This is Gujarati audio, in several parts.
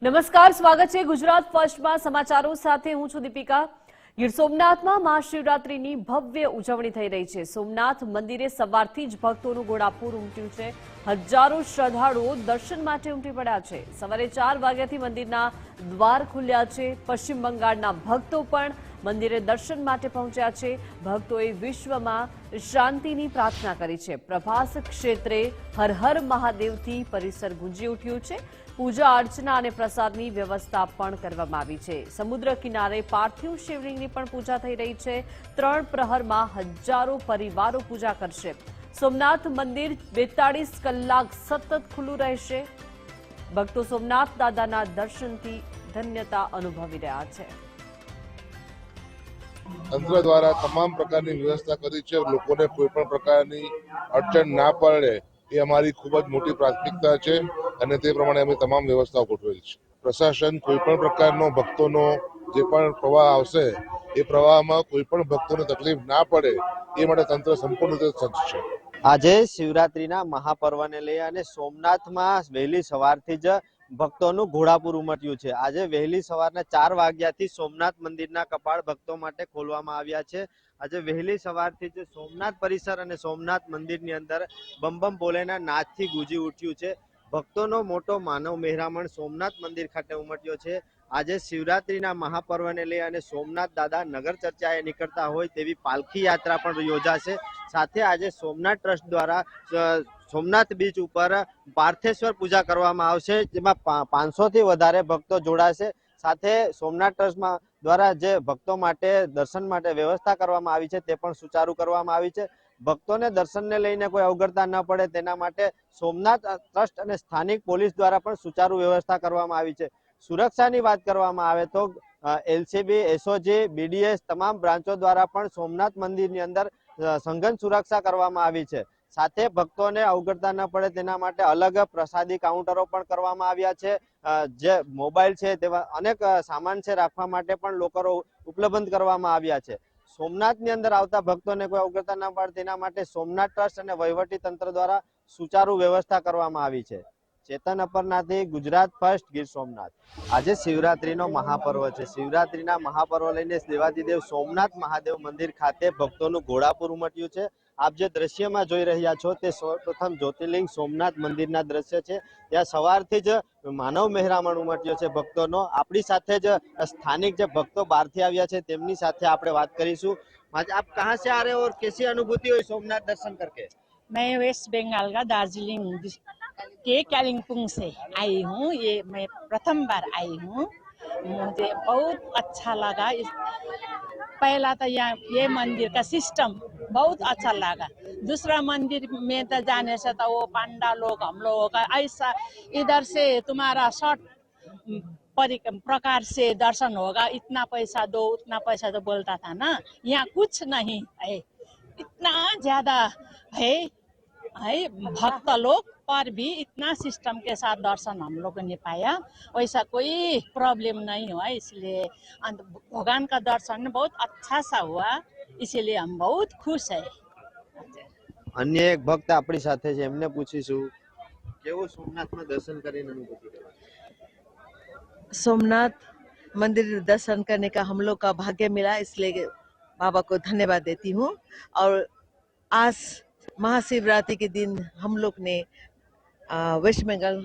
નમસ્કાર, સ્વાગત છે ગુજરાત ફર્સ્ટમાં સમાચારો સાથે હું છું દીપિકા। ગીર સોમનાથમાં મહાશિવરાત્રીની ભવ્ય ઉજવણી થઈ રહી છે। સોમનાથ મંદિરે સવારથી જ ભક્તોનું ઘોડાપૂર ઉમટ્યું છે। હજારો શ્રદ્ધાળુઓ દર્શન માટે ઉમટી પડ્યા છે। સવારે 4 વાગ્યાથી મંદિરના દ્વાર ખુલ્યા છે। પશ્ચિમ બંગાળના ભક્તો પણ મંદિરે દર્શન માટે પહોંચ્યા છે। ભક્તોએ વિશ્વમાં શાંતિની પ્રાર્થના કરી છે। પ્રભાસ ક્ષેત્રે હર હર મહાદેવથી પરિસર ગુંજી ઉઠ્યું છે। પૂજા અર્ચના અને પ્રસાદની વ્યવસ્થા પણ કરવામાં આવી છે। સમુદ્ર કિનારે પાર્થિવ શિવલિંગની પણ પૂજા થઈ રહી છે। 3 પ્રહરમાં હજારો પરિવારો પૂજા કરશે। સોમનાથ મંદિર 42 કલાક સતત ખુલ્લું રહેશે। ભક્તો સોમનાથ દાદાના દર્શનથી ધન્યતા અનુભવી રહ્યા છે। તંત્ર દ્વારા તમામ પ્રકારની વ્યવસ્થા કરી છે। લોકોને કોઈ પણ પ્રકારની અડચણ ના પડે એ અમારી ખૂબ જ મોટી પ્રાથમિકતા છે અને તે પ્રમાણે અમે તમામ વ્યવસ્થાઓ ગોઠવેલ છે। પ્રશાસન કોઈ પણ પ્રકારનો ભક્તોનો જે પણ પ્રવાહ આવશે એ પ્રવાહમાં કોઈ પણ ભક્તોને તકલીફ ના પડે એ માટે તંત્ર સંપૂર્ણ રીતે સજ્જ છે। આજે શિવરાત્રીના મહાપર્વને લઈ અને સોમનાથમાં વહેલી સવારથી જ ભક્તોનું ઘોડાપૂર ઉમટ્યું છે। આજે વહેલી સવારના 4 વાગ્યાથી સોમનાથ મંદિરના કપાળ ભક્તો માટે ખોલવામાં આવ્યા છે। આજે વહેલી સવારથી જ સોમનાથ પરિસર અને સોમનાથ મંદિરની અંદર બમ બમ ભોલેના નાદથી ગુંજી ઉઠ્યું છે। ભક્તોનો મોટો માનવ મહેરામણ સોમનાથ મંદિર ખાતે ઉમટ્યો છે। આજે શિવરાત્રીના મહાપર્વને લઈ અને સોમનાથ દાદા નગર ચર્ચાએ નીકળતા હોય તેવી પાલખી યાત્રા પણ યોજાશે। સાથે આજે સોમનાથ ટ્રસ્ટ દ્વારા સોમનાથ બીચ ઉપર પાર્થેશ્વર પૂજા કરવામાં આવશે, જેમાં 500 થી વધારે ભક્તો જોડાશે। સાથે સોમનાથ ટ્રસ્ટમાં દ્વારા જે ભક્તો માટે દર્શન માટે વ્યવસ્થા કરવામાં આવી છે તે પણ સુચારુ કરવામાં આવી છે। ભક્તોને દર્શનને લઈને કોઈ અવગડતા ન પડે તેના માટે સોમનાથ ટ્રસ્ટ અને સ્થાનિક પોલીસ દ્વારા પણ સુચારુ વ્યવસ્થા કરવામાં આવી છે। સુરક્ષાની વાત કરવામાં આવે તો એલસીબી, એસઓજી, બીડીએસ તમામ બ્રાન્ચો દ્વારા પણ સોમનાથ મંદિરની અંદર સઘન સુરક્ષા કરવામાં આવી છે। સાથે ભક્તોને અવગડતા ન પડે તેના માટે અલગ પ્રસાદી કાઉન્ટરો પણ કરવામાં આવ્યા છે। જે મોબાઈલ છે તેવા અનેક સામાન છે રાખવા માટે પણ લોકરો ઉપલબ્ધ કરવામાં આવ્યા છે। સોમનાથની અંદર આવતા ભક્તોને કોઈ અવગડતા ન પડે તેના માટે સોમનાથ ટ્રસ્ટ અને વહીવટી તંત્ર દ્વારા સુચારુ વ્યવસ્થા કરવામાં આવી છે। ચેતન અપરનાથી, ગુજરાત ફર્સ્ટ, ગીર સોમનાથ। આજે શિવરાત્રીનો મહાપર્વ છે। શિવરાત્રીના મહાપર્વ લઈને દેવાદિદેવ સોમનાથ મહાદેવ મંદિર ખાતે ભક્તોનું ઘોડાપૂર ઉમટ્યું છે। આપ જે દ્રશ્યમાં જોઈ રહ્યા છો તે સૌપ્રથમ જ્યોતિર્લિંગ સોમનાથ મંદિરના દ્રશ્ય છે। ત્યાં સવારથી જ માનવ મહેરામણ ઉમટ્યો છે ભક્તોનો। આપણી સાથે જ સ્થાનિક જે ભક્તો બહારથી આવ્યા છે તેમની સાથે આપણે વાત કરીશું। આપ કહાં સે આ રહે હો और कैसी अनुभूति हुई सोमनाथ दर्शन करके? मैं वेस्ट बंगाल का दार्जिलिंग के कालिम्पोंग से आई हूँ। ये मैं प्रथम बार आई हूँ। मुझे बहुत अच्छा लगा। पहला तो ये मंदिर का सिस्टम बहुत अच्छा लगा। दूसरा मंदिर में तो जाने से तो वो पांडा लोग हम लोगों का ऐसा इधर से तुम्हारा शॉर्ट प्रकार से दर्शन होगा, इतना पैसा दो उतना पैसा दो बोलता था ना। यहाँ कुछ नहीं है, इतना ज्यादा है भक्त लोग पर भी इतना सिस्टम के साथ दर्शन हम लोगों ने पाया। वैसा कोई प्रॉब्लम नहीं हुआ, इसलिए भगवान का दर्शन बहुत अच्छा सा हुआ, इसीलिए हम बहुत खुश है। अन्य एक भक्त આપણી સાથે છે, એમને પૂછીશું કેવું સોમનાથમાં દર્શન કરીને અનુભૂતિ કરી? सोमनाथ मंदिर दर्शन करने का हम लोग का भाग्य मिला, इसलिए बाबा को धन्यवाद देती हूँ। और आज महाशिवरात्रि के दिन हम लोग ने वेस्ट बंगाल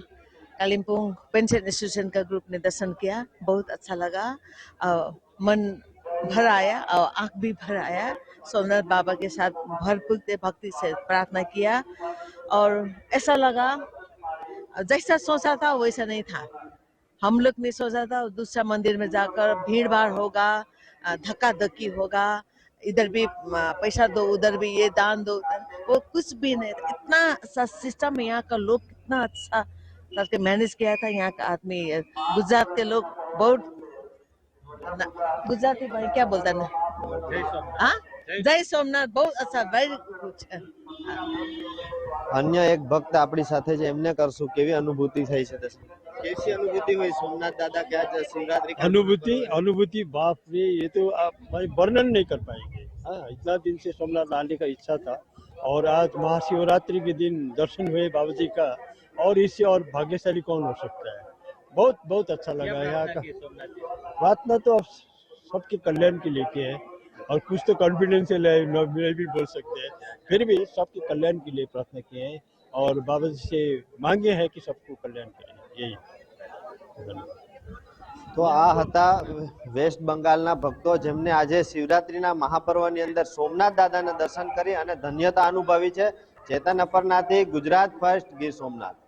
कालिम्पोंग पेंशन एसोसिएशन का ग्रुप ने दर्शन किया, बहुत अच्छा लगा। मन भर आया और आँख भी भर आया। सोमनाथ बाबा के साथ भरपूर भक्ति से प्रार्थना किया और ऐसा लगा जैसा सोचा था वैसा नहीं था। हम लोग ने सोचा था दूसरा मंदिर में जाकर भीड़ भाड़ होगा, धक्का धक्की होगा, इधर भी पैसा दो उधर भी ये दान दो, वो कुछ भी नहीं। इतना सा सिस्टम यहाँ का लोग कितना अच्छा करके मैनेज किया था। यहाँ का आदमी गुजरात के लोग बहुत गुजराती भाई क्या बोलता है ना, हाँ जय सोमनाथ, बहुत अच्छा, वेरी गुड। अन्य एक भक्त આપણી સાથે છે, એમને કરશું કેવી અનુભૂતિ થઈ છે દર્શન? कैसी अनुभूति हुई सोमनाथ दादा क्या शिवरात्रि का? अनुभूति बाप रे, ये तो आप भाई वर्णन नहीं कर पाएंगे। हाँ, इतना दिन से सोमनाथ आने का इच्छा था और आज महाशिवरात्रि के दिन दर्शन हुए बाबा जी का, और इससे और भाग्यशाली कौन हो सकता है। बहुत बहुत अच्छा लगा यहाँ का। प्रार्थना तो अब सबके कल्याण के लिए की है, और कुछ तो कॉन्फिडेंशियल है, नहीं भी बोल सकते हैं, फिर भी सबके कल्याण के लिए प्रार्थना की है और बाबा जी से मांगे हैं कि सबको कल्याण करें, यही। તો આ હતા વેસ્ટ બંગાળના ભક્તો જેમને આજે શિવરાત્રીના મહાપર્વની અંદર સોમનાથ દાદાના દર્શન કરી અને ધન્યતા અનુભવી છે. ચેતન અપરનાથી ગુજરાત ફર્સ્ટ ગીર સોમનાથ.